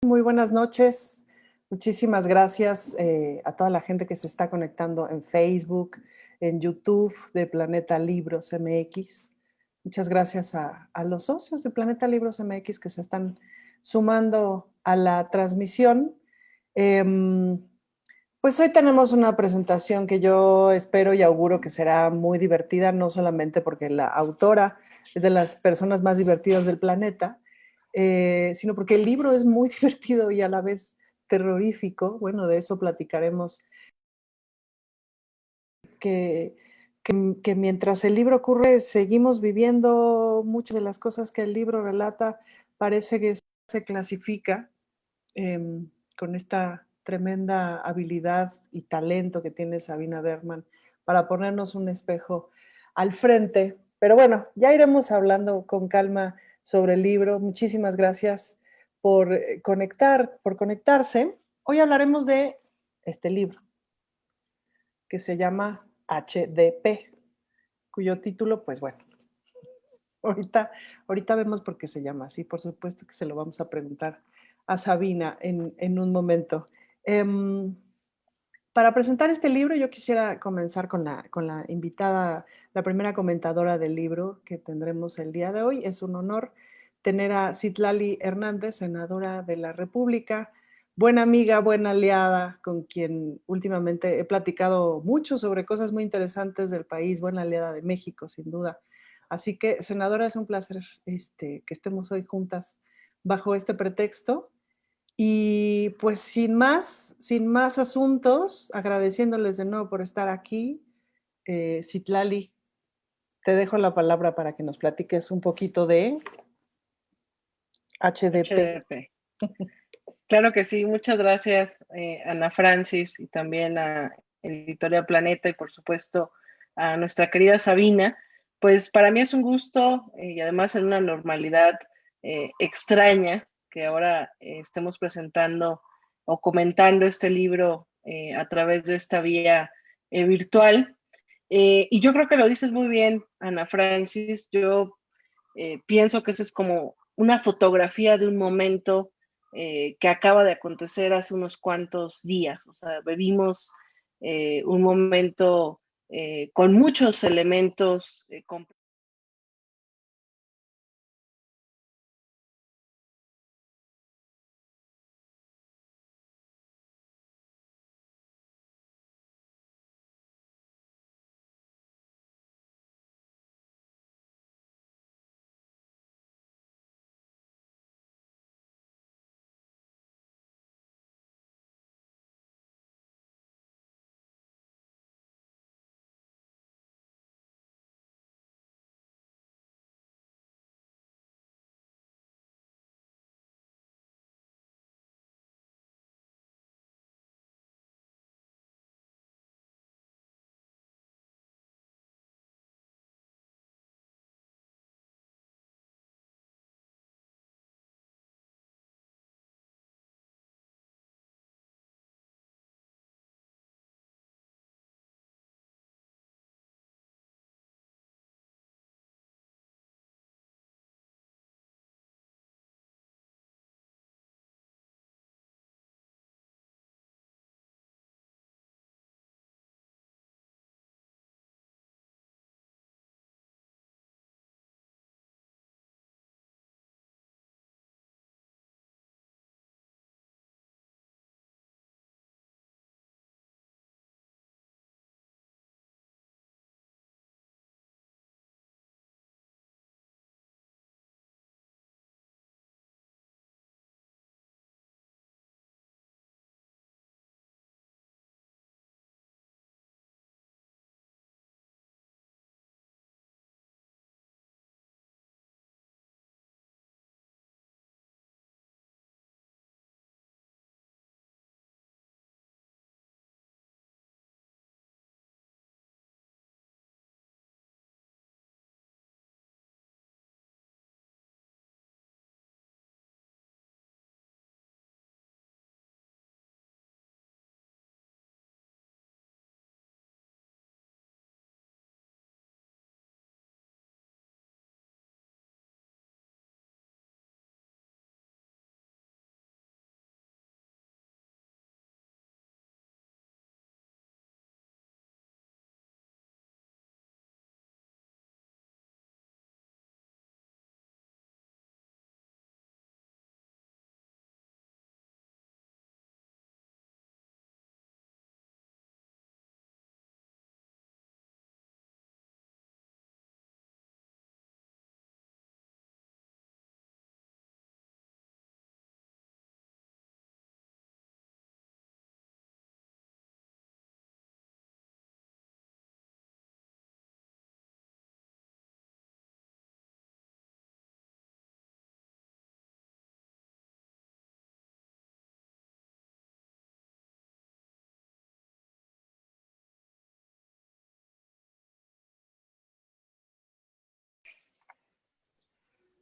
Muy buenas noches. Muchísimas gracias a toda la gente que se está conectando en Facebook, en YouTube de Planeta Libros MX. Muchas gracias a los socios de Planeta Libros MX que se están sumando a la transmisión. Em, pues hoy tenemos una presentación que yo espero y auguro que será muy divertida, no solamente porque la autora es de las personas más divertidas del planeta, sino porque el libro es muy divertido y a la vez terrorífico. Bueno, de eso platicaremos, que, que mientras el libro ocurre seguimos viviendo muchas de las cosas que el libro relata, parece que se clasifica con esta tremenda habilidad y talento que tiene Sabina Berman para ponernos un espejo al frente. Pero bueno, ya iremos hablando con calma sobre el libro. Muchísimas gracias por por conectarse. Hoy hablaremos de este libro que se llama HDP, cuyo título, pues bueno, ahorita, ahorita vemos por qué se llama así. Por supuesto que se lo vamos a preguntar a Sabina en un momento. Em, para presentar este libro, yo quisiera comenzar con la invitada, la primera comentadora del libro que tendremos el día de hoy. Es un honor tener a Citlali Hernández, senadora de la República, buena amiga, buena aliada, con quien últimamente he platicado mucho sobre cosas muy interesantes del país, buena aliada de México, sin duda. Así que, senadora, es un placer que estemos hoy juntas bajo este pretexto. Y pues sin más asuntos, agradeciéndoles de nuevo por estar aquí, Citlali, te dejo la palabra para que nos platiques un poquito de HDP. HDP. Claro que sí, muchas gracias, Ana Francis, y también a Editorial Planeta y por supuesto a nuestra querida Sabina. Pues para mí es un gusto y además en una normalidad extraña que ahora estemos presentando o comentando este libro a través de esta vía virtual. Y yo creo que lo dices muy bien, Ana Francis. Yo pienso que eso es como una fotografía de un momento que acaba de acontecer hace unos cuantos días. O sea, vivimos un momento con muchos elementos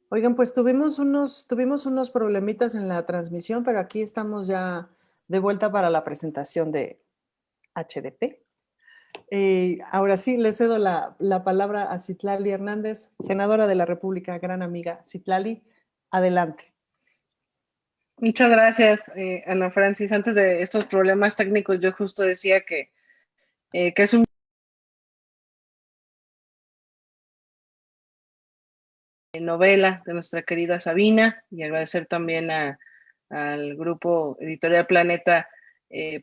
Oigan, pues tuvimos unos problemitas en la transmisión, pero aquí estamos ya de vuelta para la presentación de HDP. Ahora sí, le cedo la palabra a Citlali Hernández, senadora de la República, gran amiga. Citlali, adelante. Muchas gracias, Ana Francis. Antes de estos problemas técnicos, yo justo decía que es un novela de nuestra querida Sabina, y agradecer también al grupo Editorial Planeta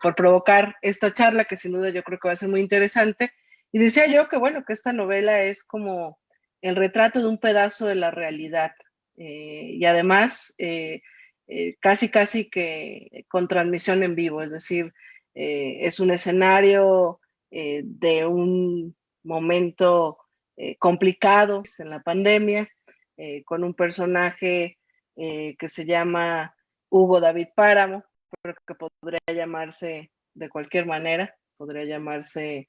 por provocar esta charla, que sin duda yo creo que va a ser muy interesante. Y decía yo que bueno, que esta novela es como el retrato de un pedazo de la realidad, y además casi que con transmisión en vivo, es decir, es un escenario de un momento complicado en la pandemia, con un personaje que se llama Hugo David Páramo, pero que podría llamarse de cualquier manera, podría llamarse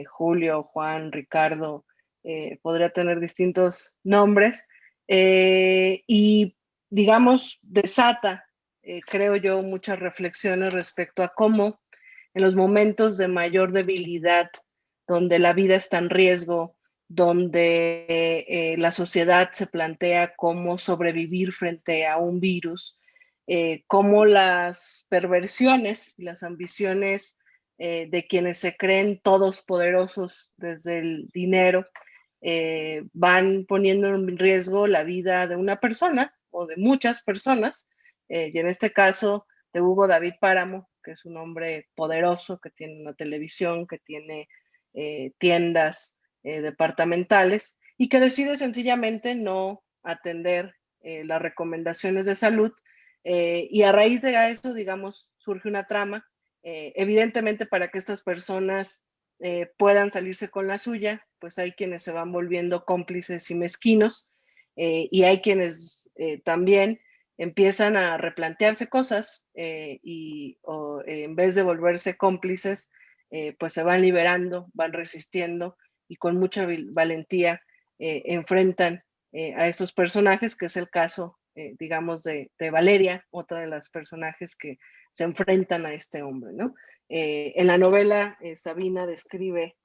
Julio, Juan, Ricardo, podría tener distintos nombres, y digamos desata, creo yo, muchas reflexiones respecto a cómo en los momentos de mayor debilidad, donde la vida está en riesgo, donde la sociedad se plantea cómo sobrevivir frente a un virus, cómo las perversiones y las ambiciones de quienes se creen todos poderosos desde el dinero van poniendo en riesgo la vida de una persona o de muchas personas, y en este caso de Hugo David Páramo, que es un hombre poderoso, que tiene una televisión, que tiene tiendas departamentales, y que decide sencillamente no atender las recomendaciones de salud, y a raíz de eso, digamos, surge una trama, evidentemente para que estas personas puedan salirse con la suya, pues hay quienes se van volviendo cómplices y mezquinos, y hay quienes también empiezan a replantearse cosas, en vez de volverse cómplices, pues se van liberando, van resistiendo y con mucha valentía enfrentan a esos personajes, que es el caso, digamos, de Valeria, otra de las personajes que se enfrentan a este hombre, ¿no? En la novela, Sabina describe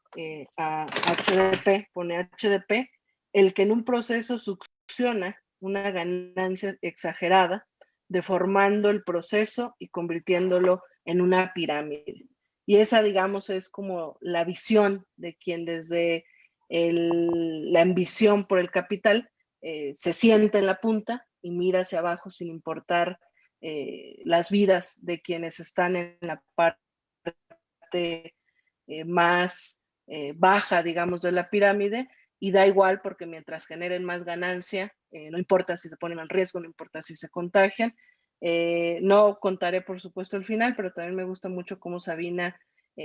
a HDP, pone HDP, el que en un proceso succiona una ganancia exagerada, deformando el proceso y convirtiéndolo en una pirámide. Y esa, digamos, es como la visión de quien desde la ambición por el capital se sienta en la punta y mira hacia abajo sin importar las vidas de quienes están en la parte más baja, digamos, de la pirámide, y da igual porque mientras generen más ganancia, no importa si se ponen en riesgo, no importa si se contagian. No contaré, por supuesto, el final, pero también me gusta mucho cómo Sabina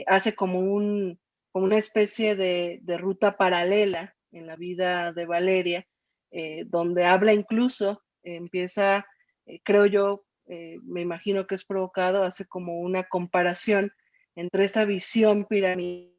hace como una especie de ruta paralela en la vida de Valeria, donde habla incluso, empieza, creo yo, me imagino que es provocado, hace como una comparación entre esta visión piramidal,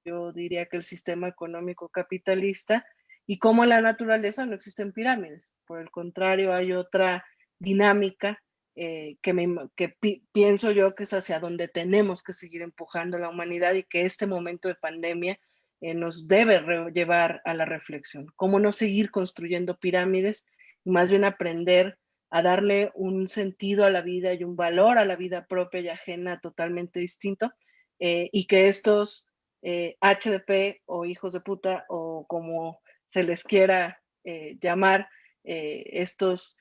yo diría que el sistema económico capitalista, y cómo en la naturaleza no existen pirámides. Por el contrario, hay otra dinámica que pienso yo que es hacia donde tenemos que seguir empujando la humanidad, y que este momento de pandemia nos debe llevar a la reflexión. Cómo no seguir construyendo pirámides, y más bien aprender a darle un sentido a la vida y un valor a la vida propia y ajena totalmente distinto, y que estos HDP o hijos de puta o como se les quiera llamar, estos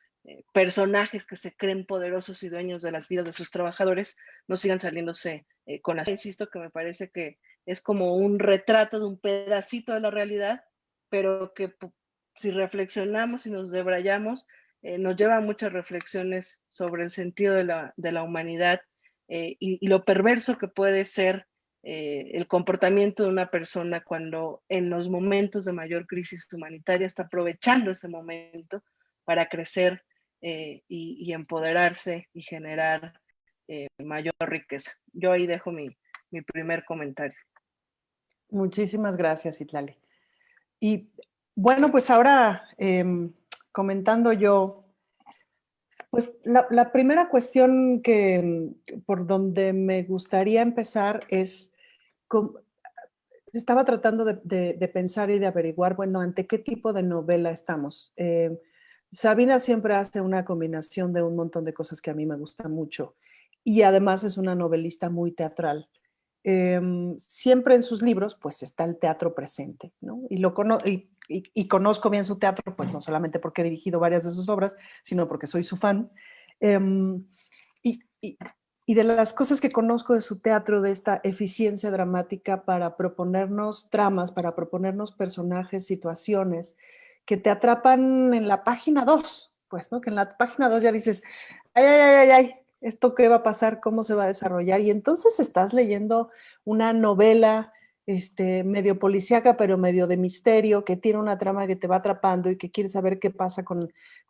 personajes que se creen poderosos y dueños de las vidas de sus trabajadores, no sigan saliéndose con las... Insisto que me parece que es como un retrato de un pedacito de la realidad, pero que si reflexionamos y nos debrayamos, nos lleva a muchas reflexiones sobre el sentido de la humanidad, y lo perverso que puede ser el comportamiento de una persona cuando en los momentos de mayor crisis humanitaria está aprovechando ese momento para crecer, y empoderarse y generar mayor riqueza. Yo ahí dejo mi primer comentario. Muchísimas gracias, Citlali. Y Bueno, pues ahora comentando yo, pues la primera cuestión que por donde me gustaría empezar es, com- estaba tratando de pensar y de averiguar, bueno, ante qué tipo de novela estamos. Sabina siempre hace una combinación de un montón de cosas que a mí me gustan mucho y además es una novelista muy teatral. Siempre en sus libros pues está el teatro presente, ¿no? Y conozco bien su teatro, pues no solamente porque he dirigido varias de sus obras, sino porque soy su fan. Um, y, y, y de las cosas que conozco de su teatro, de esta eficiencia dramática para proponernos tramas, para proponernos personajes, situaciones que te atrapan en la página 2, pues, ¿no? Que en la página 2 ya dices, ay, ay, ay, ay, ay, ¿esto qué va a pasar? ¿Cómo se va a desarrollar? Y entonces estás leyendo una novela medio policíaca, pero medio de misterio, que tiene una trama que te va atrapando y que quieres saber qué pasa con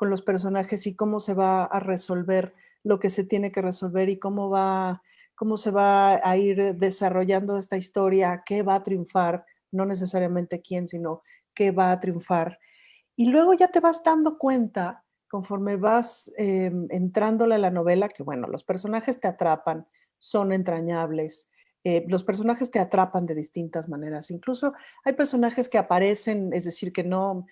los personajes y cómo se va a resolver lo que se tiene que resolver y cómo se va a ir desarrollando esta historia, qué va a triunfar, no necesariamente quién, sino qué va a triunfar. Y luego ya te vas dando cuenta, conforme vas entrándole a la novela, que bueno, los personajes te atrapan, son entrañables, los personajes te atrapan de distintas maneras. Incluso hay personajes que aparecen, es decir, que no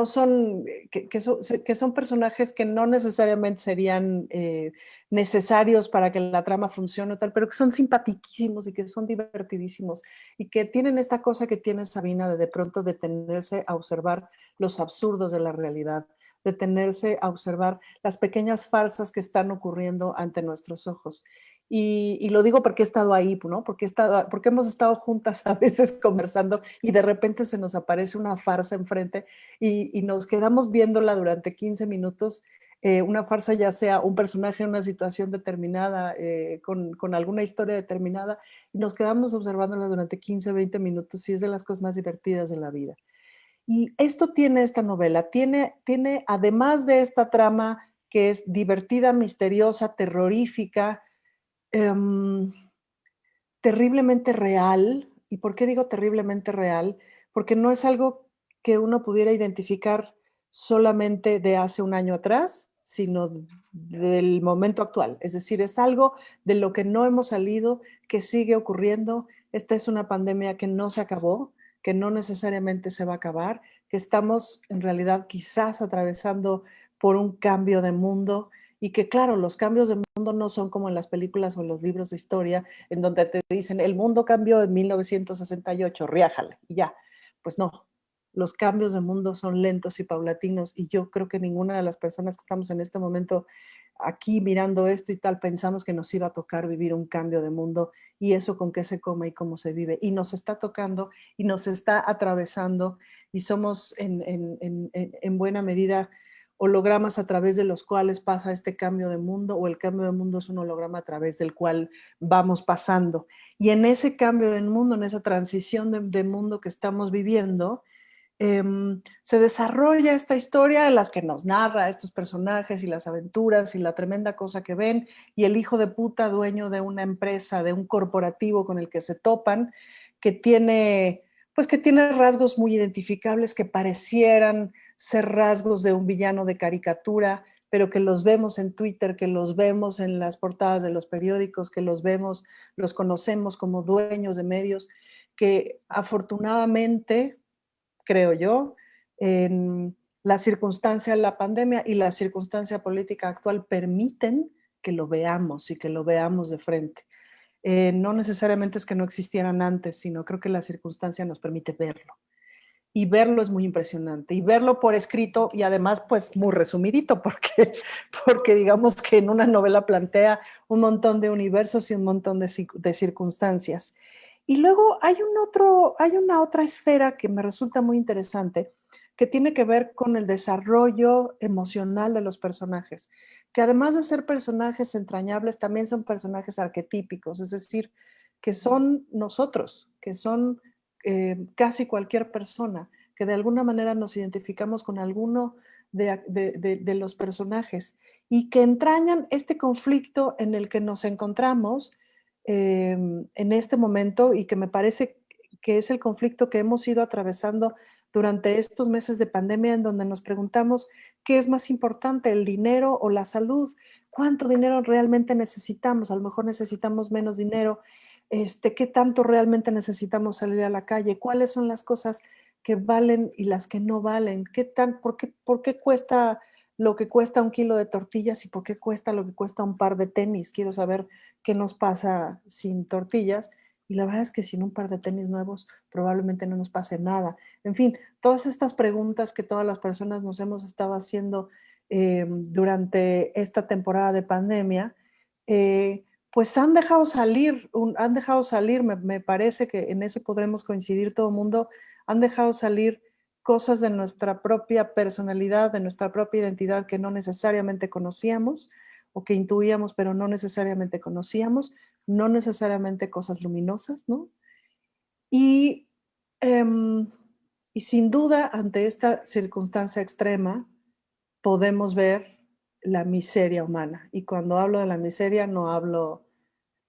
son, que son personajes que no necesariamente serían necesarios para que la trama funcione o tal, pero que son simpaticísimos y que son divertidísimos y que tienen esta cosa que tiene Sabina de pronto detenerse a observar los absurdos de la realidad, detenerse a observar las pequeñas farsas que están ocurriendo ante nuestros ojos. Y lo digo porque he estado ahí, ¿no? Porque hemos estado juntas a veces conversando y de repente se nos aparece una farsa enfrente y nos quedamos viéndola durante 15 minutos, una farsa ya sea un personaje en una situación determinada, con alguna historia determinada, y nos quedamos observándola durante 15, 20 minutos y es de las cosas más divertidas de la vida. Y esto tiene esta novela, tiene además de esta trama que es divertida, misteriosa, terrorífica, um, terriblemente real. ¿Y por qué digo terriblemente real? Porque no es algo que uno pudiera identificar solamente de hace un año atrás, sino del momento actual. Es decir, es algo de lo que no hemos salido, que sigue ocurriendo. Esta es una pandemia que no se acabó, que no necesariamente se va a acabar, que estamos en realidad quizás atravesando por un cambio de mundo y que claro, los cambios de mundo no son como en las películas o en los libros de historia, en donde te dicen, el mundo cambió en 1968, riájale, y ya. Pues no, los cambios de mundo son lentos y paulatinos, y yo creo que ninguna de las personas que estamos en este momento aquí mirando esto y tal, pensamos que nos iba a tocar vivir un cambio de mundo, y eso con qué se come y cómo se vive. Y nos está tocando y nos está atravesando, y somos en buena medida hologramas a través de los cuales pasa este cambio de mundo, o el cambio de mundo es un holograma a través del cual vamos pasando. Y en ese cambio de mundo, en esa transición de mundo que estamos viviendo, se desarrolla esta historia en las que nos narra estos personajes y las aventuras y la tremenda cosa que ven y el hijo de puta dueño de una empresa, de un corporativo con el que se topan, que tiene, pues que tiene rasgos muy identificables que parecieran ser rasgos de un villano de caricatura, pero que los vemos en Twitter, que los vemos en las portadas de los periódicos, que los vemos, los conocemos como dueños de medios, que afortunadamente, creo yo, en la circunstancia de la pandemia y la circunstancia política actual permiten que lo veamos y que lo veamos de frente. No necesariamente es que no existieran antes, sino creo que la circunstancia nos permite verlo. Y verlo es muy impresionante. Y verlo por escrito y además pues muy resumidito, porque digamos que en una novela plantea un montón de universos y un montón de circunstancias. Y luego hay una otra esfera que me resulta muy interesante, que tiene que ver con el desarrollo emocional de los personajes, que además de ser personajes entrañables, también son personajes arquetípicos, es decir, que son nosotros, que son casi cualquier persona, que de alguna manera nos identificamos con alguno de los personajes y que entrañan este conflicto en el que nos encontramos en este momento y que me parece que es el conflicto que hemos ido atravesando durante estos meses de pandemia en donde nos preguntamos qué es más importante, el dinero o la salud, cuánto dinero realmente necesitamos, a lo mejor necesitamos menos dinero, qué tanto realmente necesitamos salir a la calle, cuáles son las cosas que valen y las que no valen, por qué cuesta lo que cuesta un kilo de tortillas y por qué cuesta lo que cuesta un par de tenis. Quiero saber qué nos pasa sin tortillas. Y la verdad es que sin un par de tenis nuevos probablemente no nos pase nada. En fin, todas estas preguntas que todas las personas nos hemos estado haciendo durante esta temporada de pandemia, pues han dejado salir, me parece que en eso podremos coincidir todo el mundo, han dejado salir cosas de nuestra propia personalidad, de nuestra propia identidad que no necesariamente conocíamos o que intuíamos, pero no necesariamente conocíamos, no necesariamente cosas luminosas, ¿no? Y, em, y sin duda, ante esta circunstancia extrema, podemos ver la miseria humana. Y cuando hablo de la miseria, no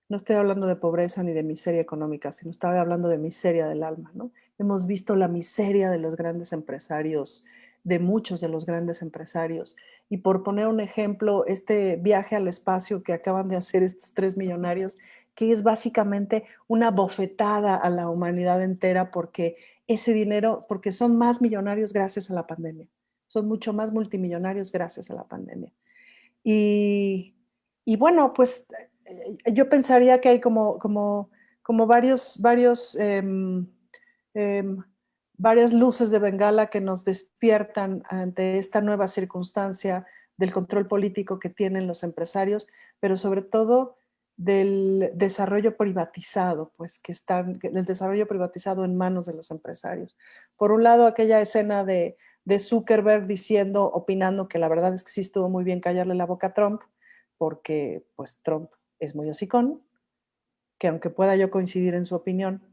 estoy hablando de pobreza ni de miseria económica, sino estoy hablando de miseria del alma, ¿no? Hemos visto la miseria de los grandes empresarios, de muchos de los grandes empresarios. Y por poner un ejemplo, este viaje al espacio que acaban de hacer estos 3 millonarios, que es básicamente una bofetada a la humanidad entera porque ese dinero, porque son más millonarios gracias a la pandemia. Son mucho más multimillonarios gracias a la pandemia. Y, y bueno, pues yo pensaría que hay como em, varias luces de bengala que nos despiertan ante esta nueva circunstancia del control político que tienen los empresarios, pero sobre todo del desarrollo privatizado, pues del desarrollo privatizado en manos de los empresarios. Por un lado, aquella escena de Zuckerberg diciendo, opinando que la verdad es que sí estuvo muy bien callarle la boca a Trump, porque pues Trump es muy hocicón, que aunque pueda yo coincidir en su opinión,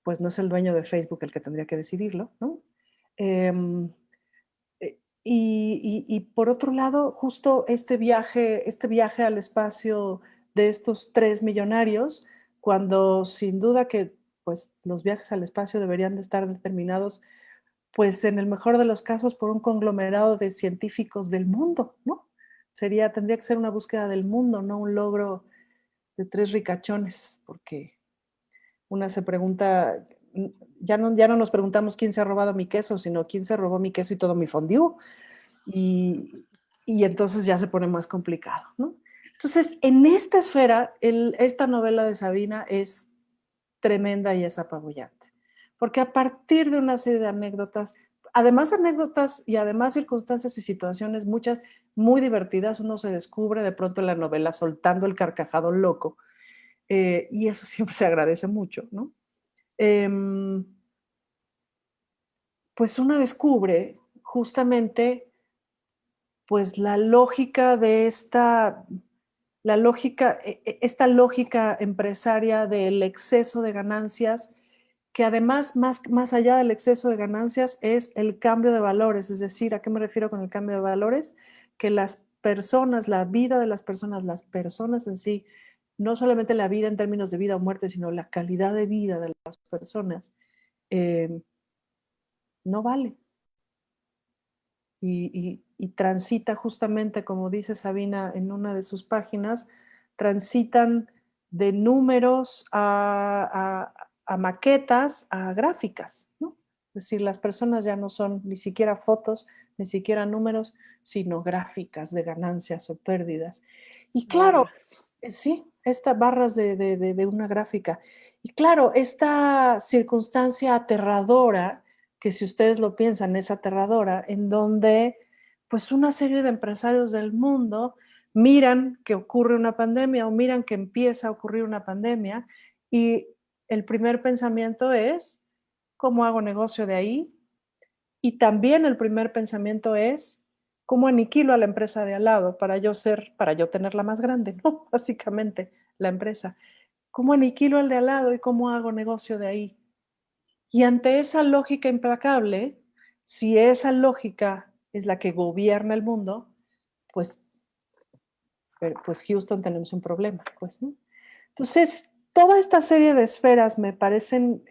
pues no es el dueño de Facebook el que tendría que decidirlo, ¿no? Em, y por otro lado, justo este viaje al espacio de estos 3 millonarios, cuando sin duda que pues, los viajes al espacio deberían de estar determinados pues en el mejor de los casos por un conglomerado de científicos del mundo, ¿no? Tendría que ser una búsqueda del mundo, no un logro de 3 ricachones, porque una se pregunta, ya no nos preguntamos quién se ha robado mi queso, sino quién se robó mi queso y todo mi fondue, y, y entonces ya se pone más complicado, ¿no? Entonces, en esta esfera, esta novela de Sabina es tremenda y es apabullante. Porque a partir de una serie de anécdotas, además anécdotas y además circunstancias y situaciones, muchas muy divertidas, uno se descubre de pronto en la novela soltando el carcajado loco, y eso siempre se agradece mucho, ¿no? Eh, pues uno descubre justamente pues la lógica de esta lógica empresaria del exceso de ganancias, que además, más allá del exceso de ganancias, es el cambio de valores. Es decir, ¿a qué me refiero con el cambio de valores? Que las personas, la vida de las personas en sí, no solamente la vida en términos de vida o muerte, sino la calidad de vida de las personas, eh, no vale. Y transita justamente, como dice Sabina en una de sus páginas, transitan de números a maquetas, a gráficas, ¿no? Es decir, las personas ya no son ni siquiera fotos, ni siquiera números, sino gráficas de ganancias o pérdidas. Y claro, Barras. sí, estas barras de una gráfica. Y claro, esta circunstancia aterradora, que si ustedes lo piensan es aterradora, en donde pues una serie de empresarios del mundo miran que ocurre una pandemia o miran que empieza a ocurrir una pandemia y el primer pensamiento es, ¿cómo hago negocio de ahí? Y también el primer pensamiento es, ¿cómo aniquilo a la empresa de al lado para yo tenerla más grande? ¿No? Básicamente, la empresa. ¿Cómo aniquilo al de al lado y cómo hago negocio de ahí? Y ante esa lógica implacable, si esa lógica es la que gobierna el mundo, pues, pues Houston tenemos un problema, pues, ¿no? Entonces, toda esta serie de esferas me parecen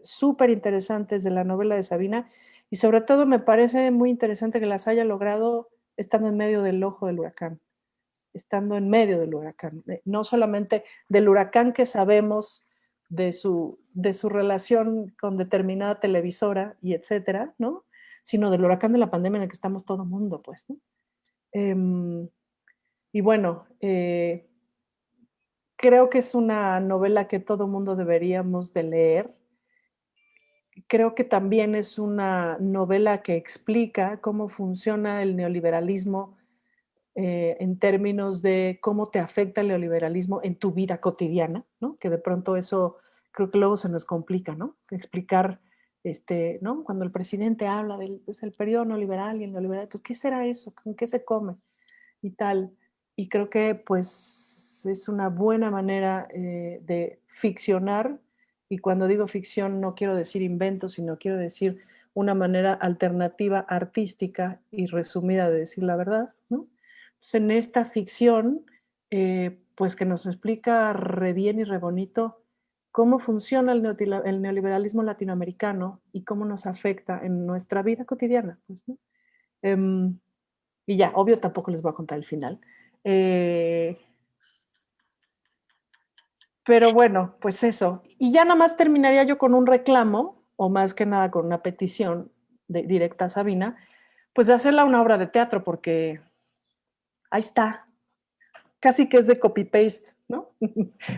súper interesantes de la novela de Sabina y sobre todo me parece muy interesante que las haya logrado estando en medio del ojo del huracán, estando en medio del huracán, no solamente del huracán que sabemos de su relación con determinada televisora y etcétera, ¿no? Sino del huracán de la pandemia en el que estamos todo el mundo, pues, ¿no? Y bueno, creo que es una novela que todo mundo deberíamos de leer. Creo que también es una novela que explica cómo funciona el neoliberalismo en términos de cómo te afecta el neoliberalismo en tu vida cotidiana, ¿no? Que de pronto eso creo que luego se nos complica, ¿no? Explicar, ¿no? Cuando el presidente habla del pues, el periodo neoliberal y el neoliberal, pues, ¿qué será eso? ¿Con qué se come? Y tal. Y creo que, pues, es una buena manera de ficcionar. Y cuando digo ficción no quiero decir invento, sino quiero decir una manera alternativa, artística y resumida de decir la verdad, ¿no? Entonces, en esta ficción, pues que nos explica re bien y re bonito cómo funciona el neoliberalismo latinoamericano y cómo nos afecta en nuestra vida cotidiana. Pues, ¿no? Y ya, obvio, tampoco les voy a contar el final. Eh, pero bueno, pues eso. Y ya nada más terminaría yo con un reclamo, o más que nada con una petición directa a Sabina, pues de hacerla una obra de teatro, porque ahí está, casi que es de copy-paste, ¿no?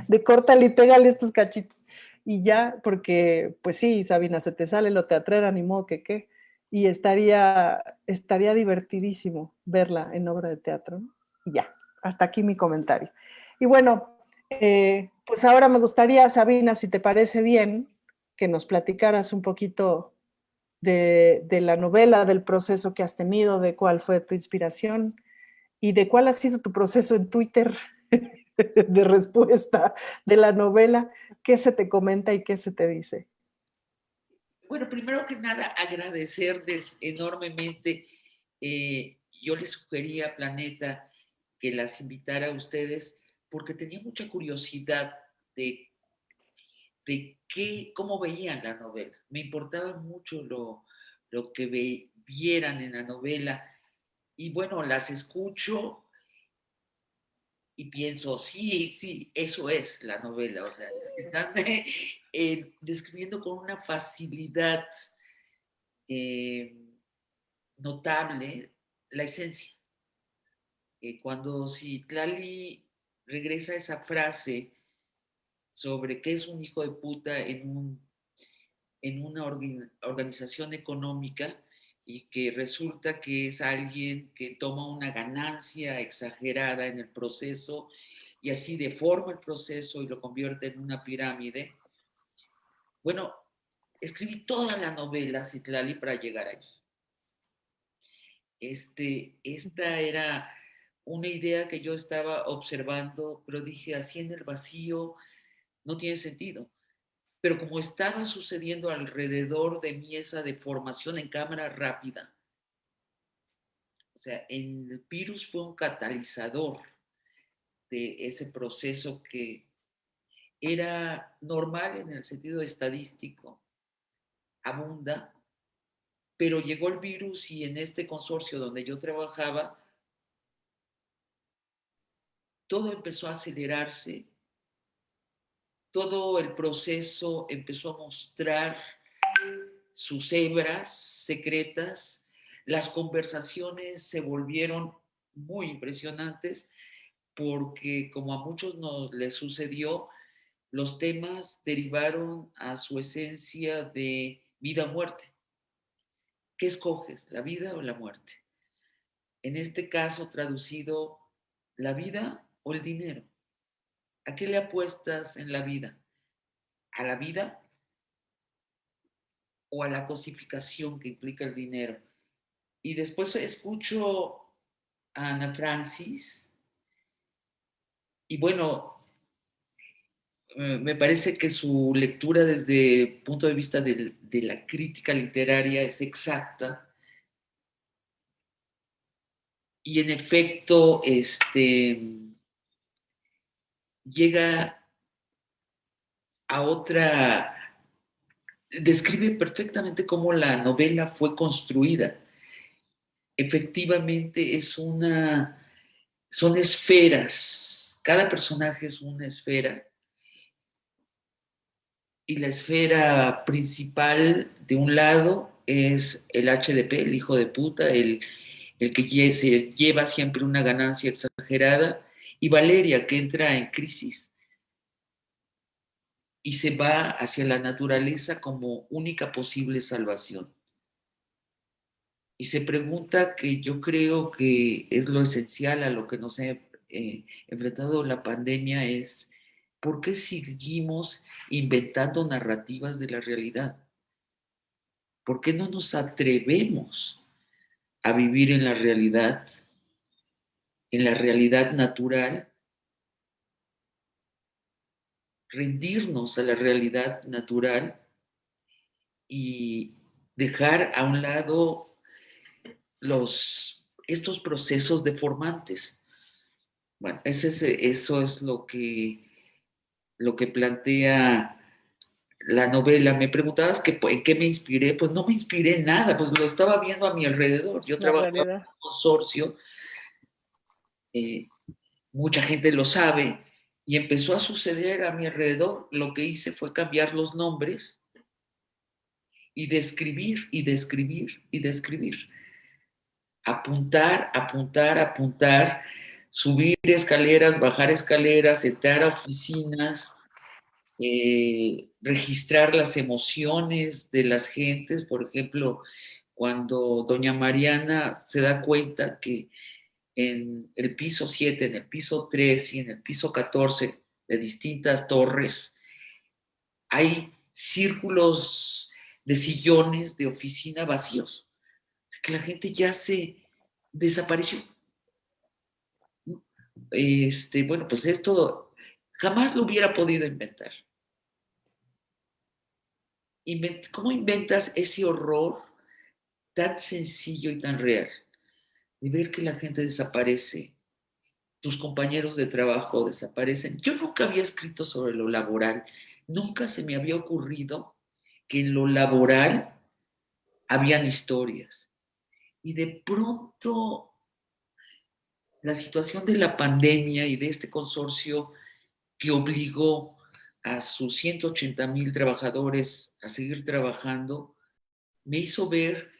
De córtale y pégale estos cachitos. Y ya, porque, pues sí, Sabina, se te sale lo teatrera, ni modo que qué. Y estaría divertidísimo verla en obra de teatro, ¿no? Y ya, hasta aquí mi comentario. Y bueno, pues ahora me gustaría, Sabina, si te parece bien, que nos platicaras un poquito de la novela, del proceso que has tenido, de cuál fue tu inspiración y de cuál ha sido tu proceso en Twitter de respuesta de la novela, qué se te comenta y qué se te dice. Bueno, primero que nada, agradecerles enormemente. Yo les sugería a Planeta que las invitara a ustedes porque tenía mucha curiosidad de, cómo veían la novela. Me importaba mucho lo que vieran en la novela. Y bueno, las escucho y pienso, sí, sí, eso es la novela. O sea, están describiendo con una facilidad eh, notable la esencia. Cuando Citlali regresa a esa frase sobre qué es un hijo de puta en una organización económica y que resulta que es alguien que toma una ganancia exagerada en el proceso y así deforma el proceso y lo convierte en una pirámide. Bueno, escribí toda la novela Citlali para llegar ahí. Esta era una idea que yo estaba observando, pero dije, así en el vacío no tiene sentido. Pero como estaba sucediendo alrededor de mí esa deformación en cámara rápida, o sea, el virus fue un catalizador de ese proceso que era normal en el sentido estadístico, abunda, pero llegó el virus y en este consorcio donde yo trabajaba, todo empezó a acelerarse, todo el proceso empezó a mostrar sus hebras secretas, las conversaciones se volvieron muy impresionantes porque como a muchos nos les sucedió, los temas derivaron a su esencia de vida o muerte. ¿Qué escoges, la vida o la muerte? En este caso traducido, la vida o el dinero. ¿A qué le apuestas en la vida? ¿A la vida o a la cosificación que implica el dinero? Y después escucho a Ana Francis y bueno, me parece que su lectura desde el punto de vista de la crítica literaria es exacta y en efecto llega a otra, describe perfectamente cómo la novela fue construida. Efectivamente son esferas, cada personaje es una esfera, y la esfera principal de un lado es el HDP, el hijo de puta, el que se lleva siempre una ganancia exagerada, y Valeria, que entra en crisis y se va hacia la naturaleza como única posible salvación. Y se pregunta, que yo creo que es lo esencial a lo que nos ha enfrentado la pandemia, es ¿por qué seguimos inventando narrativas de la realidad? ¿Por qué no nos atrevemos a vivir en la realidad natural, rendirnos a la realidad natural y dejar a un lado estos procesos deformantes? Bueno, eso es lo que plantea la novela. Me preguntabas que en qué me inspiré. Pues no me inspiré en nada, pues lo estaba viendo a mi alrededor. Yo La trabajo en realidad. un consorcio, mucha gente lo sabe, y empezó a suceder a mi alrededor. Lo que hice fue cambiar los nombres y describir y describir y describir. Apuntar, apuntar, apuntar, subir escaleras, bajar escaleras, entrar a oficinas, registrar las emociones de las gentes. Por ejemplo, cuando doña Mariana se da cuenta que en el piso 7, en el piso 3 y en el piso 14 de distintas torres hay círculos de sillones de oficina vacíos, que la gente ya se desapareció. Bueno, pues esto jamás lo hubiera podido inventar. ¿Cómo inventas ese horror tan sencillo y tan real de ver que la gente desaparece, tus compañeros de trabajo desaparecen? Yo nunca había escrito sobre lo laboral, nunca se me había ocurrido que en lo laboral habían historias. Y de pronto la situación de la pandemia y de este consorcio que obligó a sus 180,000 trabajadores a seguir trabajando, me hizo ver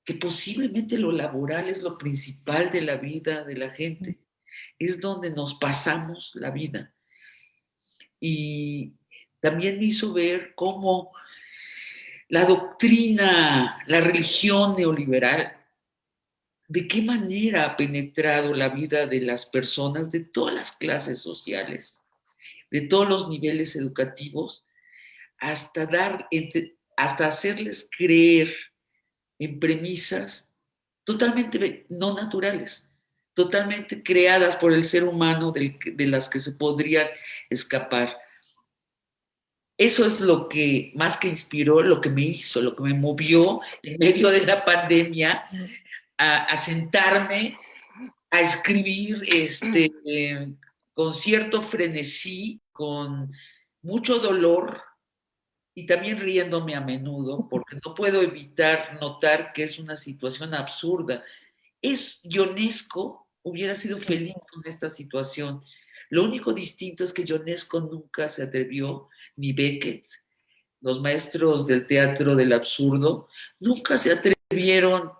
que posiblemente lo laboral es lo principal de la vida de la gente, es donde nos pasamos la vida. Y también me hizo ver cómo la doctrina, la religión neoliberal, de qué manera ha penetrado la vida de las personas de todas las clases sociales, de todos los niveles educativos, hasta hacerles creer en premisas totalmente no naturales, totalmente creadas por el ser humano, de las que se podrían escapar. Eso es lo que más que inspiró, lo que me hizo, lo que me movió en medio de la pandemia a sentarme, a escribir con cierto frenesí, con mucho dolor y también riéndome a menudo, porque no puedo evitar notar que es una situación absurda. Ionesco hubiera sido feliz con esta situación. Lo único distinto es que Ionesco nunca se atrevió, ni Beckett, los maestros del teatro del absurdo, nunca se atrevieron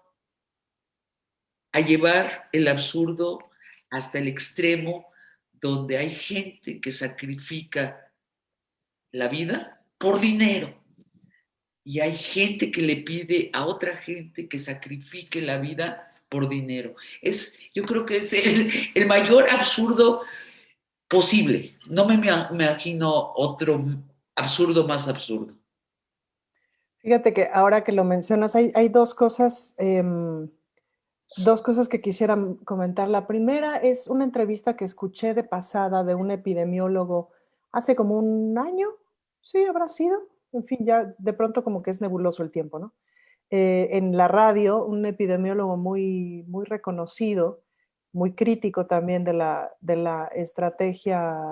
a llevar el absurdo hasta el extremo, donde hay gente que sacrifica la vida por dinero. Y hay gente que le pide a otra gente que sacrifique la vida por dinero. Yo creo que es el mayor absurdo posible. No me imagino otro absurdo más absurdo. Fíjate que ahora que lo mencionas, hay dos cosas que quisiera comentar. La primera es una entrevista que escuché de pasada de un epidemiólogo hace como un año, sí, habrá sido. En fin, ya de pronto como que es nebuloso el tiempo, ¿no? En la radio, un epidemiólogo muy, muy reconocido, muy crítico también de la estrategia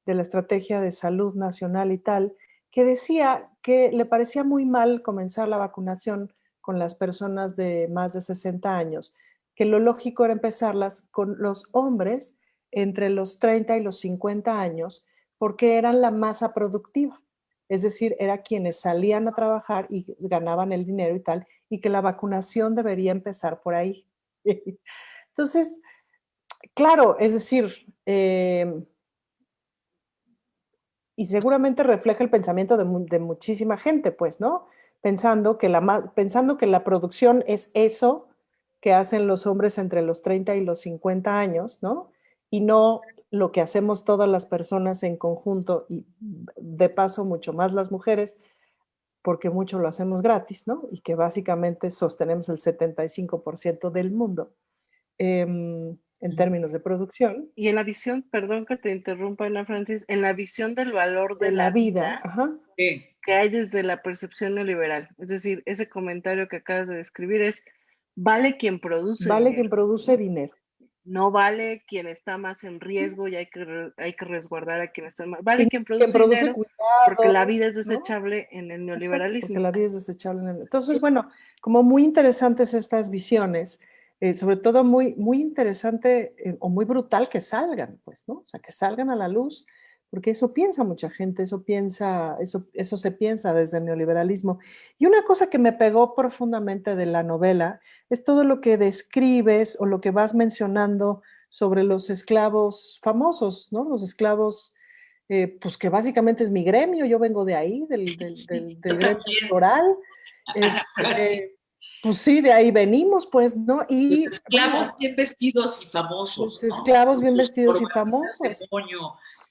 de la Estrategia de Salud Nacional y tal, que decía que le parecía muy mal comenzar la vacunación con las personas de más de 60 años, que lo lógico era empezarlas con los hombres entre los 30 y los 50 años, porque eran la masa productiva. Es decir, era quienes salían a trabajar y ganaban el dinero y tal, y que la vacunación debería empezar por ahí. Entonces, claro, es decir, y seguramente refleja el pensamiento de muchísima gente, pues, ¿no? Pensando que la producción es eso que hacen los hombres entre los 30 y los 50 años, ¿no? Y no lo que hacemos todas las personas en conjunto y de paso mucho más las mujeres, porque mucho lo hacemos gratis, ¿no? Y que básicamente sostenemos el 75% del mundo en términos de producción. Y en la visión, perdón que te interrumpa, Ana Francis, en la visión del valor De de la la vida, vida ajá. Sí. que hay desde la percepción neoliberal. Es decir, ese comentario que acabas de describir es, vale quien produce Vale dinero, quien produce dinero. no vale quien está más en riesgo y hay que resguardar a quien está más. Y Vale quien quien produce produce dinero porque la cuidado, vida es ¿no? desechable en el Exacto, porque neoliberalismo. la vida es desechable. Entonces, bueno, como muy interesantes estas visiones, sobre todo muy, muy interesante o muy brutal que salgan, pues, ¿no? O sea, que salgan a la luz, porque eso piensa mucha gente, eso se piensa desde el neoliberalismo. Y una cosa que me pegó profundamente de la novela es todo lo que describes o lo que vas mencionando sobre los esclavos famosos, ¿no? Los esclavos pues que básicamente es mi gremio, yo vengo de ahí, del Yo gremio también, actoral, Ana Francis, pues sí, de ahí venimos, pues, ¿no? los Y esclavos bueno, bien vestidos y los famosos, ¿no? esclavos Con bien sus vestidos y corbatas de famosos. moño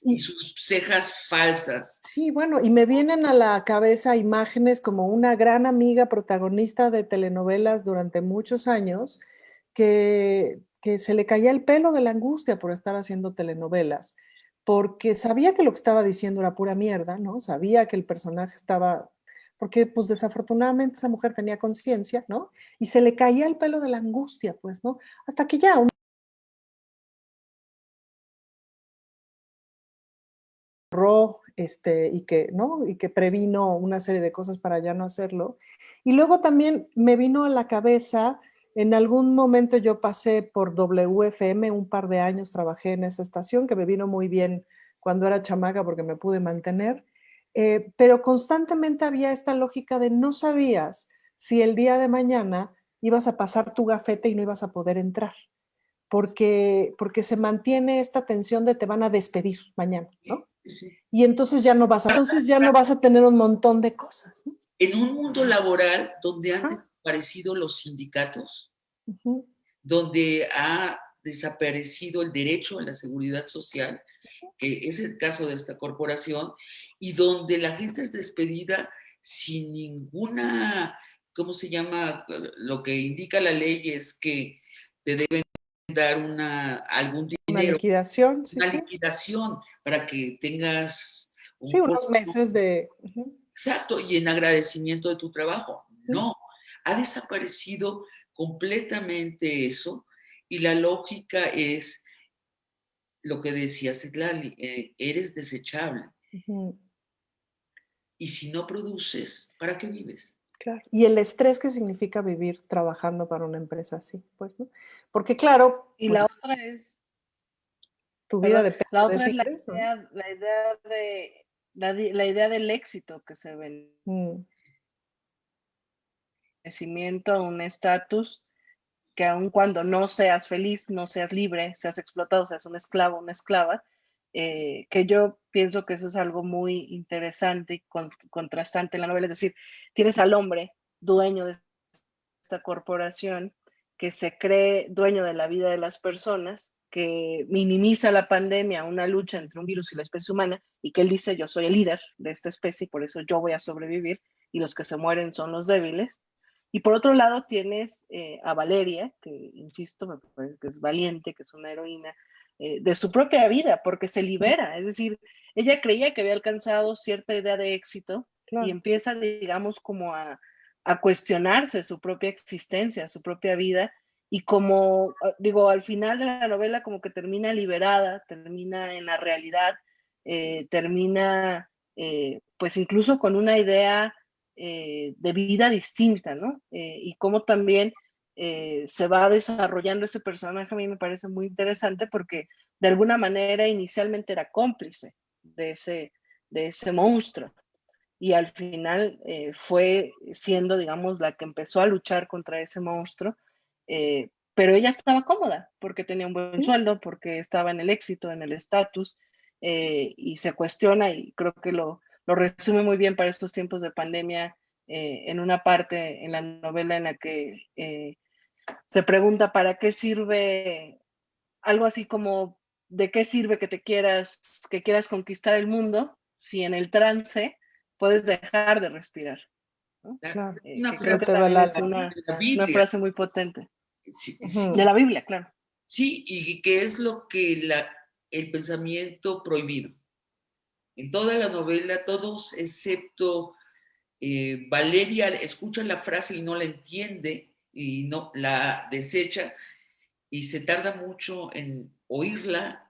y Y sus cejas falsas. sí, bueno, y me vienen a la cabeza imágenes como una gran amiga protagonista de telenovelas durante muchos años, que se le caía el pelo de la angustia por estar haciendo telenovelas, porque sabía que lo que estaba diciendo era pura mierda, ¿no? Sabía que el personaje estaba, porque pues desafortunadamente esa mujer tenía conciencia, ¿no? Y se le caía el pelo de la angustia, pues, ¿no? Hasta que ya y que, ¿no? Y que previno una serie de cosas para ya no hacerlo. Y luego también me vino a la cabeza, en algún momento yo pasé por WFM, un par de años trabajé en esa estación, que me vino muy bien cuando era chamaca porque me pude mantener, pero constantemente había esta lógica de no sabías si el día de mañana ibas a pasar tu gafete y no ibas a poder entrar, porque se mantiene esta tensión de te van a despedir mañana, ¿no? Sí. Y entonces ya no vas a tener un montón de cosas, ¿no? En un mundo laboral donde han Ajá. desaparecido los sindicatos, Ujú. donde ha desaparecido el derecho a la seguridad social, que es el caso de esta corporación, y donde la gente es despedida sin ninguna, ¿cómo se llama? Lo que indica la ley es que te deben dar algún Una dinero, liquidación, sí, una sí. liquidación para que tengas Sí, un unos colchón. meses de... Ujú. Exacto, y en agradecimiento de tu trabajo. Sí. No, ha desaparecido completamente eso y la lógica es lo que decía Citlali, eres desechable Ujú. y si no produces, ¿para qué vives? Claro. Y el estrés que significa vivir trabajando para una empresa así, pues, ¿no? Porque claro, Y pues la otra es, tu vida perdón, depende la de otra ese es ingreso, ¿no? la idea del éxito que se ve, Mm. crecimiento, un estatus que aun cuando no seas feliz, no seas libre, seas explotado, seas un esclavo, una esclava, que yo pienso que eso es algo muy interesante y contrastante en la novela. Es decir, tienes al hombre dueño de esta corporación que se cree dueño de la vida de las personas, que minimiza la pandemia, una lucha entre un virus y la especie humana, y que él dice, yo soy el líder de esta especie y por eso yo voy a sobrevivir y los que se mueren son los débiles. Y por otro lado tienes a Valeria, que insisto, me parece que es valiente, que es una heroína de su propia vida, porque se libera. Es decir, ella creía que había alcanzado cierta idea de éxito y Claro. empieza, digamos, como a cuestionarse su propia existencia, su propia vida. Y como digo, al final de la novela como que termina liberada, termina en la realidad, termina pues incluso con una idea de vida distinta, ¿no? Y cómo también se va desarrollando ese personaje, a mí me parece muy interesante porque de alguna manera inicialmente era cómplice de ese monstruo y al final fue siendo, digamos, la que empezó a luchar contra ese monstruo, pero ella estaba cómoda porque tenía un buen sueldo, porque estaba en el éxito, en el estatus, y se cuestiona, y creo que lo resume muy bien para estos tiempos de pandemia, en una parte en la novela en la que se pregunta para qué sirve, algo así como, ¿de qué sirve que quieras conquistar el mundo si en el trance puedes dejar de respirar? ¿No? Claro. Una Que Si no creo que te va también la es luz. de la una Biblia. frase muy potente. Sí, sí, De Ujú. la Biblia, claro. sí, y que es lo que el pensamiento prohibido. En toda la novela, todos excepto Valeria escucha la frase y no la entiende y no la desecha y se tarda mucho en oírla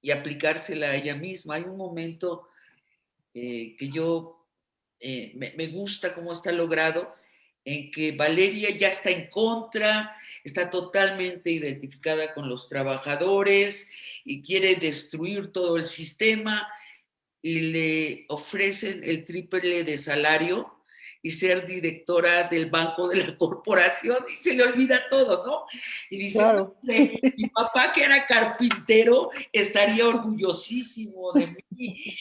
y aplicársela a ella misma. Hay un momento que yo me gusta cómo está logrado, en que Valeria ya está en contra, está totalmente identificada con los trabajadores y quiere destruir todo el sistema y le ofrecen el triple de salario y ser directora del banco de la corporación y se le olvida todo, ¿no? Y dice, Claro. mi papá que era carpintero estaría orgullosísimo de mí,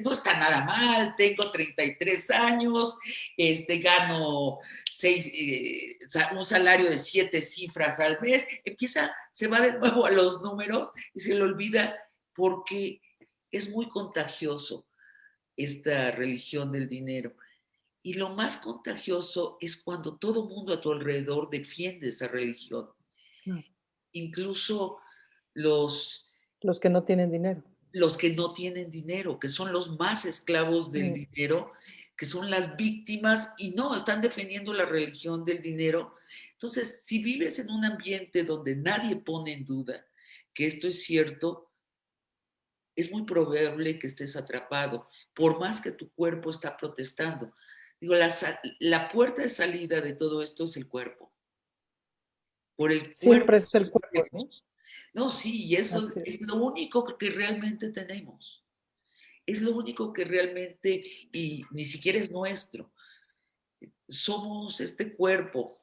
no está nada mal, tengo 33 años, gano un salario de 7 cifras al mes, se va de nuevo a los números y se le olvida porque es muy contagioso esta religión del dinero. Y lo más contagioso es cuando todo el mundo a tu alrededor defiende esa religión. Claro. Incluso los, Los que no tienen dinero. los que no tienen dinero, que son los más esclavos del Mm. dinero, que son las víctimas y no, están defendiendo la religión del dinero. Entonces, si vives en un ambiente donde nadie pone en duda que esto es cierto, es muy probable que estés atrapado, por más que tu cuerpo está protestando. Digo, la puerta de salida de todo esto es el cuerpo. Por el cuerpo Siempre está el cuerpo, ¿no? sostenemos. No, sí, y eso Así es es. lo único que realmente tenemos. Es lo único que realmente, y ni siquiera es nuestro. Somos este cuerpo,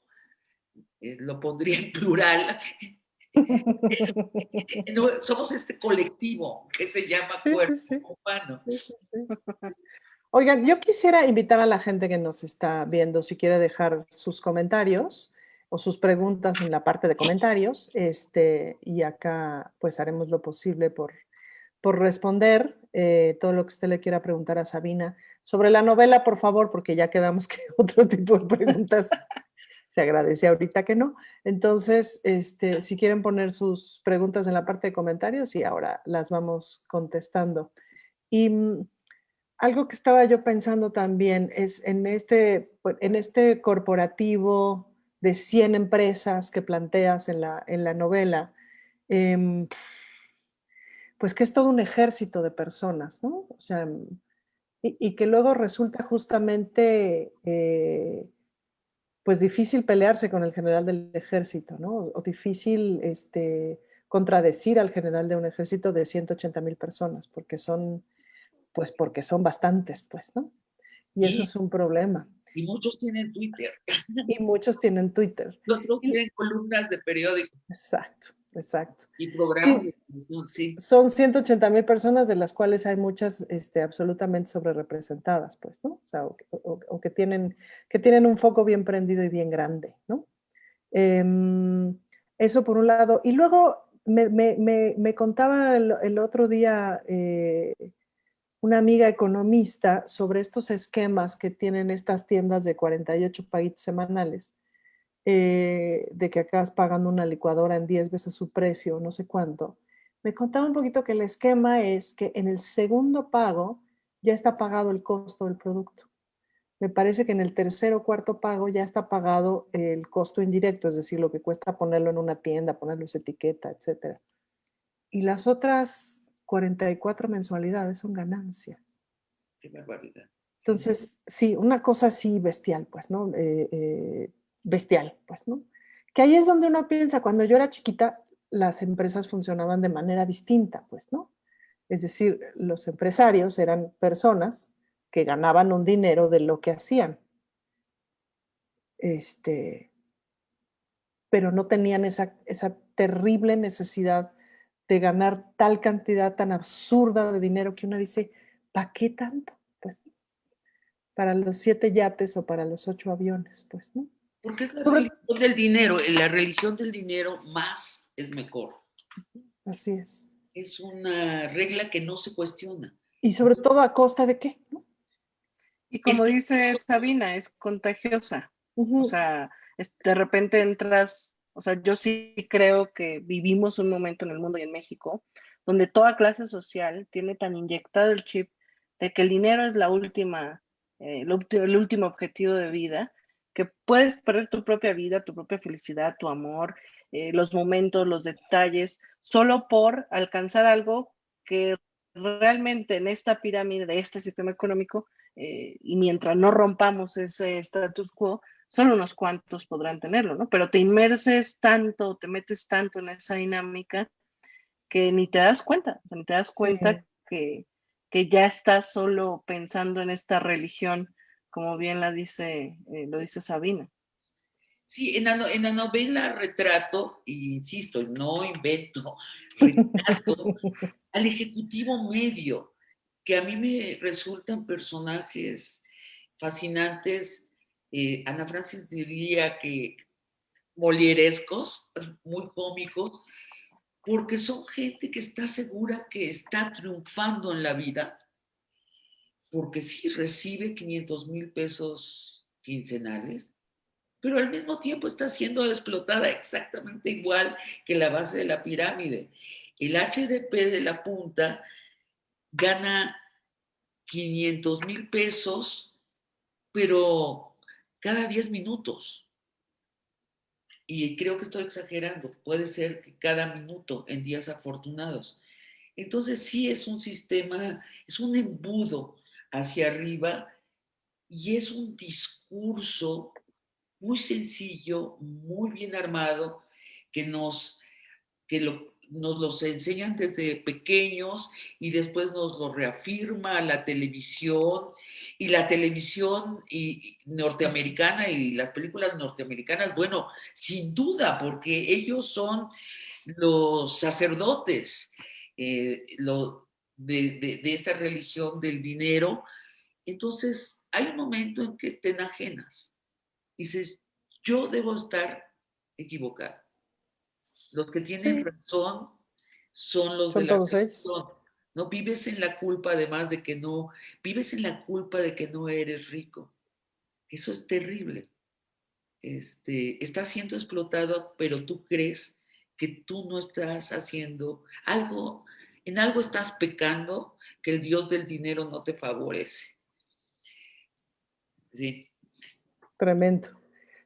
lo pondría en plural, no, somos este colectivo que se llama Sí, sí, cuerpo sí. humano. Sí, sí, sí. Oigan, yo quisiera invitar a la gente que nos está viendo, si quiere dejar sus comentarios o sus preguntas en la parte de comentarios, y acá pues haremos lo posible por responder todo lo que usted le quiera preguntar a Sabina. Sobre la novela, por favor, porque ya quedamos que otro tipo de preguntas se agradece ahorita que no. Entonces, si quieren poner sus preguntas en la parte de comentarios y ahora las vamos contestando. Y algo que estaba yo pensando también es pues, en este corporativo de 100 empresas que planteas en la novela, em, pues que es todo un ejército de personas, ¿no? O sea, y que luego resulta justamente pues difícil pelearse con el general del ejército, ¿no? O difícil contradecir al general de un ejército de 180,000 personas, porque son bastantes, pues, ¿no? Y eso Y, es un problema. y muchos tienen Twitter, Y muchos tienen Twitter. y otros Y- tienen columnas de periódico exacto, exacto. y programas Sí, de televisión, sí. son 180,000 personas, de las cuales hay muchas absolutamente sobrerepresentadas, pues, ¿no? O sea, o que tienen un foco bien prendido y bien grande, ¿no? Em, Eso por un lado. Y luego me contaba el otro día una amiga economista sobre estos esquemas que tienen estas tiendas de 48 paguitos semanales, de que acabas pagando una licuadora en 10 veces su precio, no sé cuánto. Me contaba un poquito que el esquema es que en el segundo pago ya está pagado el costo del producto. Me parece que en el tercer o cuarto pago ya está pagado el costo indirecto, es decir, lo que cuesta ponerlo en una tienda, ponerle su etiqueta, etcétera. Y las otras 44 mensualidades son ganancia. Qué barbaridad. Entonces, sí, una cosa así bestial, pues, ¿no? Bestial, pues, ¿no? Que ahí es donde uno piensa, cuando yo era chiquita, las empresas funcionaban de manera distinta, pues, ¿no? Es decir, los empresarios eran personas que ganaban un dinero de lo que hacían. Pero no tenían esa terrible necesidad de ganar tal cantidad tan absurda de dinero que uno dice, ¿para qué tanto? Pues para los 7 yates o para los 8 aviones, pues, ¿no? Porque es la Sobre, religión del dinero. En la religión del dinero, más es mejor. así es. Es una regla que no se cuestiona. Y sobre todo a costa de qué, ¿no? Y Es como que, dice Sabina, es contagiosa. O Ujú. sea, de repente entras, o sea, yo sí creo que vivimos un momento en el mundo y en México donde toda clase social tiene tan inyectado el chip de que el dinero es la última, el último objetivo de vida, que puedes perder tu propia vida, tu propia felicidad, tu amor, los momentos, los detalles, solo por alcanzar algo que realmente en esta pirámide de este sistema económico y mientras no rompamos ese status quo, solo unos cuantos podrán tenerlo, ¿no? Pero te inmerses tanto, te metes tanto en esa dinámica que ni te das cuenta, ni te das Sí, cuenta que ya estás solo pensando en esta religión, como bien lo dice Sabina. sí, en la novela retrato, e insisto, no invento, retrato al ejecutivo medio, que a mí me resultan personajes fascinantes. Ana Francis diría que molierescos, muy cómicos, porque son gente que está segura que está triunfando en la vida, porque sí recibe 500,000 pesos quincenales, pero al mismo tiempo está siendo explotada exactamente igual que la base de la pirámide. El HDP de la punta gana 500,000 pesos, pero cada 10 minutos. Y creo que estoy exagerando, puede ser que cada minuto en días afortunados. Entonces sí es un sistema, es un embudo hacia arriba y es un discurso muy sencillo, muy bien armado, que nos los enseñan desde pequeños y después nos lo reafirma la televisión y la televisión norteamericana y las películas norteamericanas, bueno, sin duda, porque ellos son los sacerdotes de esta religión del dinero. Entonces hay un momento en que te enajenas y dices, yo debo estar equivocado. Los que tienen sí, razón son los de son la todos ellos. religión. No vives en la culpa, además de que no, vives en la culpa de que no eres rico. Eso es terrible. Estás siendo explotado, pero tú crees que tú no estás haciendo algo, en algo estás pecando, que el Dios del dinero no te favorece. Sí. Tremendo.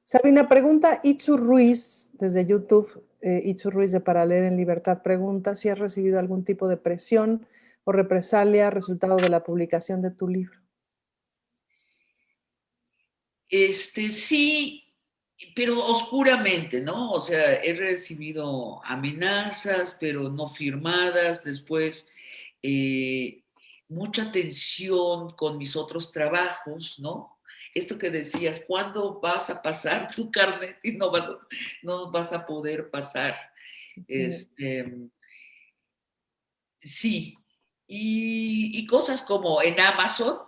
Sabina, pregunta Itzu Ruiz desde YouTube, Itzu Ruiz de Para Leer en Libertad, pregunta si has recibido algún tipo de presión o represalia resultado de la publicación de tu libro. Sí, pero oscuramente, ¿no? O sea, he recibido amenazas, pero no firmadas. Después, eh, mucha tensión con mis otros trabajos, ¿no? Esto que decías, ¿cuándo vas a pasar tu carnet y no vas a poder pasar? Sí, y cosas como en Amazon,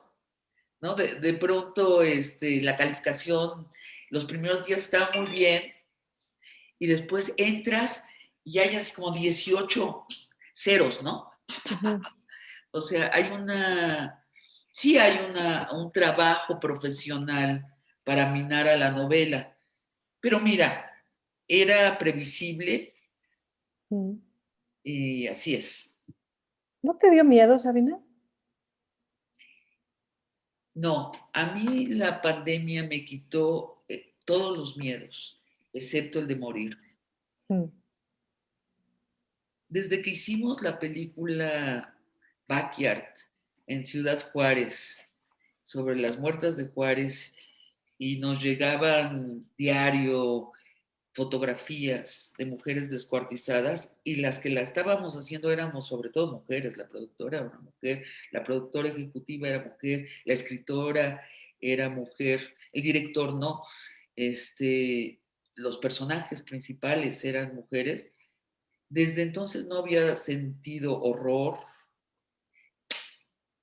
¿no? De pronto la calificación, los primeros días está muy bien y después entras y hay así como 18 ceros, ¿no? Ujú. O sea, sí hay un trabajo profesional para minar a la novela, pero mira, era previsible Mm. y así es. ¿No te dio miedo, Sabina? No, a mí la pandemia me quitó todos los miedos, excepto el de morir. Mm. desde que hicimos la película Backyard en Ciudad Juárez, sobre las muertas de Juárez, y nos llegaban diario fotografías de mujeres descuartizadas, y las que la estábamos haciendo éramos sobre todo mujeres. La productora era una mujer, la productora ejecutiva era mujer, la escritora era mujer, el director no, los personajes principales eran mujeres. Desde entonces no había sentido horror,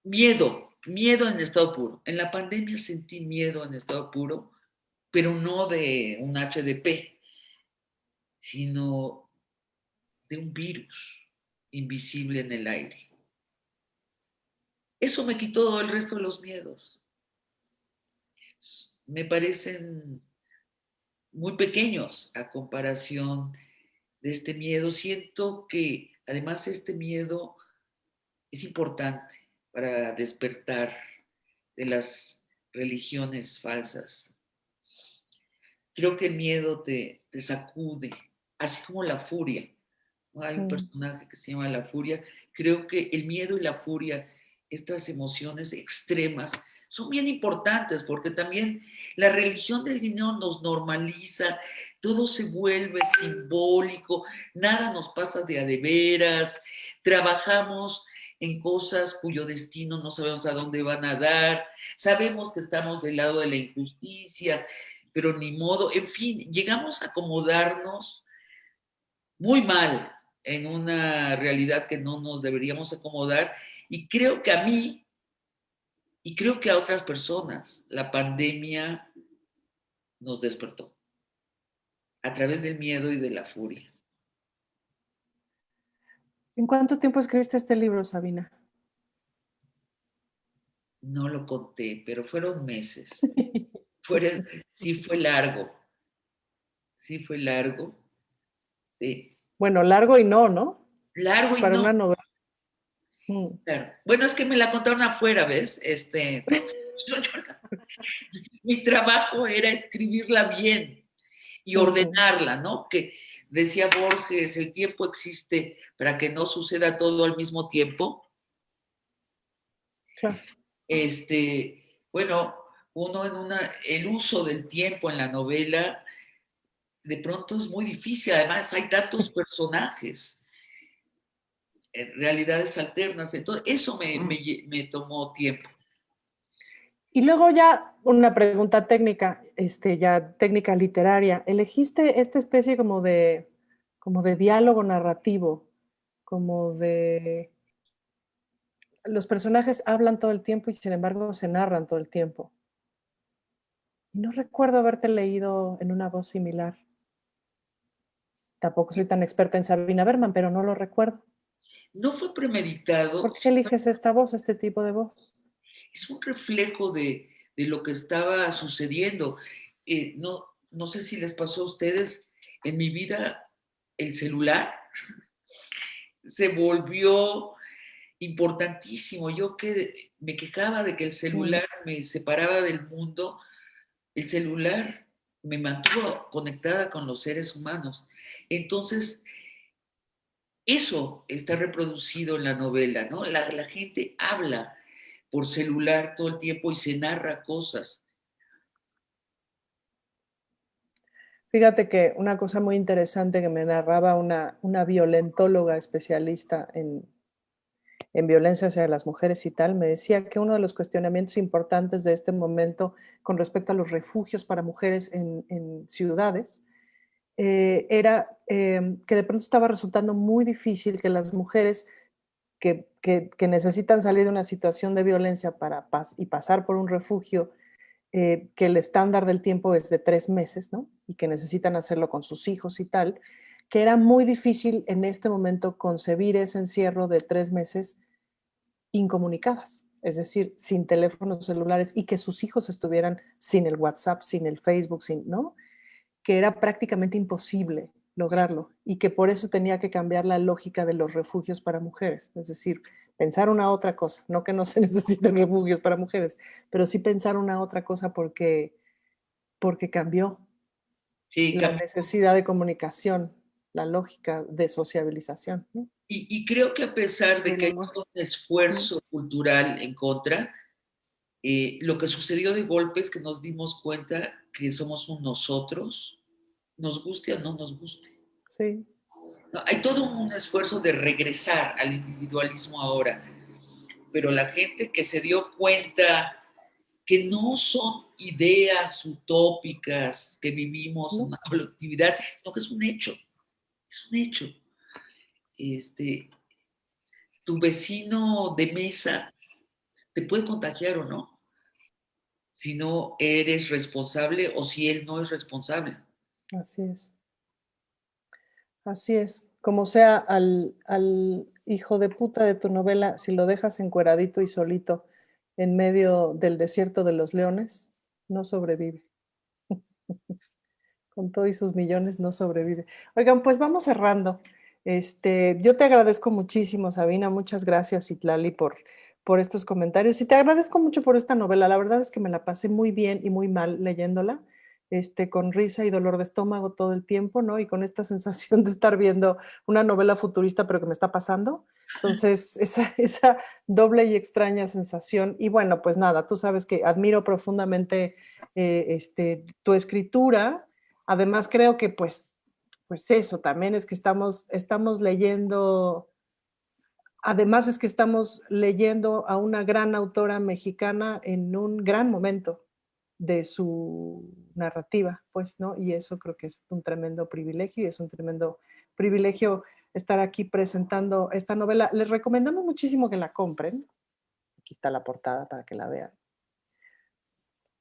miedo en estado puro. En la pandemia sentí miedo en estado puro, pero no de un HDP, sino de un virus invisible en el aire. Eso me quitó todo el resto de los miedos. Me parecen muy pequeños a comparación de este miedo. Siento que además este miedo es importante para despertar de las religiones falsas. Creo que el miedo te sacude, así como la furia. ¿No? Hay un personaje que se llama La Furia. Creo que el miedo y la furia, estas emociones extremas, son bien importantes porque también la religión del dinero nos normaliza, todo se vuelve simbólico, nada nos pasa de a de veras, trabajamos en cosas cuyo destino no sabemos a dónde van a dar, sabemos que estamos del lado de la injusticia, pero ni modo, en fin, llegamos a acomodarnos muy mal en una realidad que no nos deberíamos acomodar, y creo que a mí y creo que a otras personas la pandemia nos despertó a través del miedo y de la furia. ¿En cuánto tiempo escribiste este libro, Sabina? No lo conté, pero fueron meses. Sí fue largo, sí fue largo, sí. Bueno, largo y no, ¿no? Largo y Para no. una novela. Claro. Bueno, es que me la contaron afuera, ¿ves? Entonces, mi trabajo era escribirla bien y ordenarla, ¿no? Que decía Borges, el tiempo existe para que no suceda todo al mismo tiempo. Claro. Bueno, el uso del tiempo en la novela de pronto es muy difícil. Además, hay tantos personajes, realidades alternas. Entonces, eso me tomó tiempo. Y luego ya una pregunta técnica, ya técnica literaria. Elegiste esta especie como de diálogo narrativo, como de los personajes hablan todo el tiempo y sin embargo se narran todo el tiempo. Y no recuerdo haberte leído en una voz similar. Tampoco soy tan experta en Sabina Berman, pero no lo recuerdo. No fue premeditado, ¿Por qué eliges esta voz, este tipo de voz? es un reflejo de lo que estaba sucediendo. No sé si les pasó a ustedes, en mi vida el celular se volvió importantísimo. Yo que me quejaba de que el celular me separaba del mundo, el celular me mantuvo conectada con los seres humanos. Entonces, eso está reproducido en la novela, ¿no? La gente habla por celular todo el tiempo y se narra cosas. Fíjate que una cosa muy interesante que me narraba una violentóloga especialista en violencia hacia las mujeres y tal, me decía que uno de los cuestionamientos importantes de este momento con respecto a los refugios para mujeres en ciudades era que de pronto estaba resultando muy difícil que las mujeres que necesitan salir de una situación de violencia y pasar por un refugio, que el estándar del tiempo es de 3 meses, ¿no? Y que necesitan hacerlo con sus hijos y tal, que era muy difícil en este momento concebir ese encierro de 3 meses incomunicadas, es decir, sin teléfonos celulares y que sus hijos estuvieran sin el WhatsApp, sin el Facebook, ¿no? Que era prácticamente imposible lograrlo y que por eso tenía que cambiar la lógica de los refugios para mujeres, es decir, pensar una otra cosa, no que no se necesiten refugios para mujeres, pero sí pensar una otra cosa porque cambió Sí, la necesidad de comunicación. la lógica de sociabilización, ¿no? Y creo que a pesar de El que hay amor. todo un esfuerzo cultural en contra, lo que sucedió de golpe es que nos dimos cuenta que somos un nosotros, nos guste o no nos guste. Sí, No, hay todo un esfuerzo de regresar al individualismo ahora, pero la gente que se dio cuenta que no son ideas utópicas que vivimos en ¿no? una colectividad, sino que es un hecho. Este, tu vecino de mesa te puede contagiar o no, si no eres responsable o si él no es responsable. Así es. Así es. Como sea al hijo de puta de tu novela, si lo dejas encueradito y solito en medio del desierto de los leones, no sobrevive. Con todo y sus millones no sobrevive. Oigan, pues vamos cerrando. Yo te agradezco muchísimo, Sabina. Muchas gracias, Itlali, por estos comentarios. Y te agradezco mucho por esta novela. La verdad es que me la pasé muy bien y muy mal leyéndola, con risa y dolor de estómago todo el tiempo, ¿no? Y con esta sensación de estar viendo una novela futurista, pero que me está pasando. Entonces, esa doble y extraña sensación. Y bueno, pues nada, tú sabes que admiro profundamente tu escritura. Además, creo que pues eso también es que estamos leyendo, además es que estamos leyendo a una gran autora mexicana en un gran momento de su narrativa, pues, ¿no? Y eso creo que es un tremendo privilegio y es un tremendo privilegio estar aquí presentando esta novela. Les recomendamos muchísimo que la compren. Aquí está la portada para que la vean.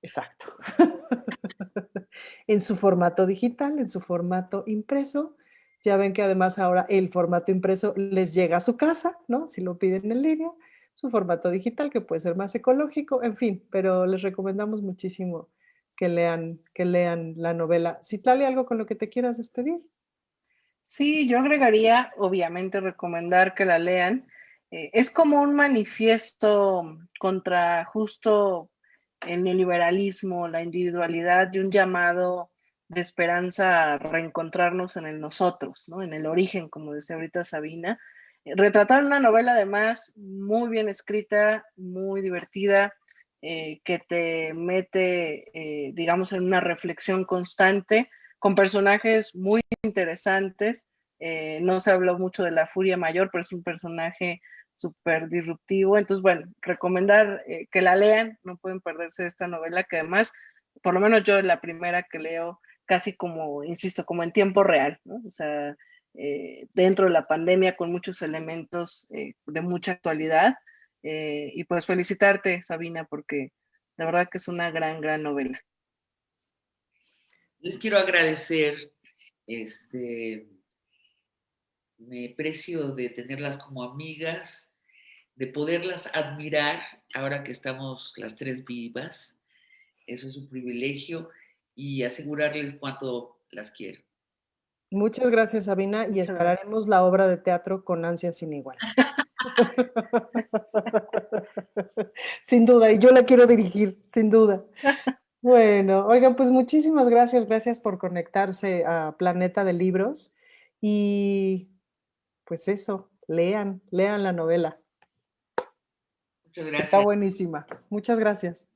Exacto. En su formato digital, en su formato impreso. Ya ven que además ahora el formato impreso les llega a su casa, ¿no? Si lo piden en línea. Su formato digital, que puede ser más ecológico, en fin, pero les recomendamos muchísimo que lean la novela. Citlali, ¿algo con lo que te quieras despedir? Sí, yo agregaría, obviamente, recomendar que la lean. Es como un manifiesto contra justo el neoliberalismo, la individualidad y un llamado de esperanza a reencontrarnos en el nosotros, ¿no? En el origen, como decía ahorita Sabina. Retratar una novela además muy bien escrita, muy divertida, que te mete, digamos, en una reflexión constante, con personajes muy interesantes. No se habló mucho de la Furia Mayor, pero es un personaje súper disruptivo. Entonces, bueno, recomendar que la lean, no pueden perderse esta novela que además, por lo menos yo es la primera que leo casi como, insisto, como en tiempo real, ¿no? O sea, dentro de la pandemia con muchos elementos de mucha actualidad. Y pues felicitarte, Sabina, porque la verdad que es una gran, gran novela. Les quiero agradecer, me precio de tenerlas como amigas, de poderlas admirar ahora que estamos las tres vivas. Eso es un privilegio y asegurarles cuánto las quiero. Muchas gracias, Sabina, y Muchas gracias. esperaremos la obra de teatro con ansia sin igual. Sin duda, y yo la quiero dirigir, sin duda. Bueno, oigan, pues muchísimas gracias, gracias por conectarse a Planeta de Libros y pues eso, lean la novela, Muchas está gracias. buenísima. Muchas gracias.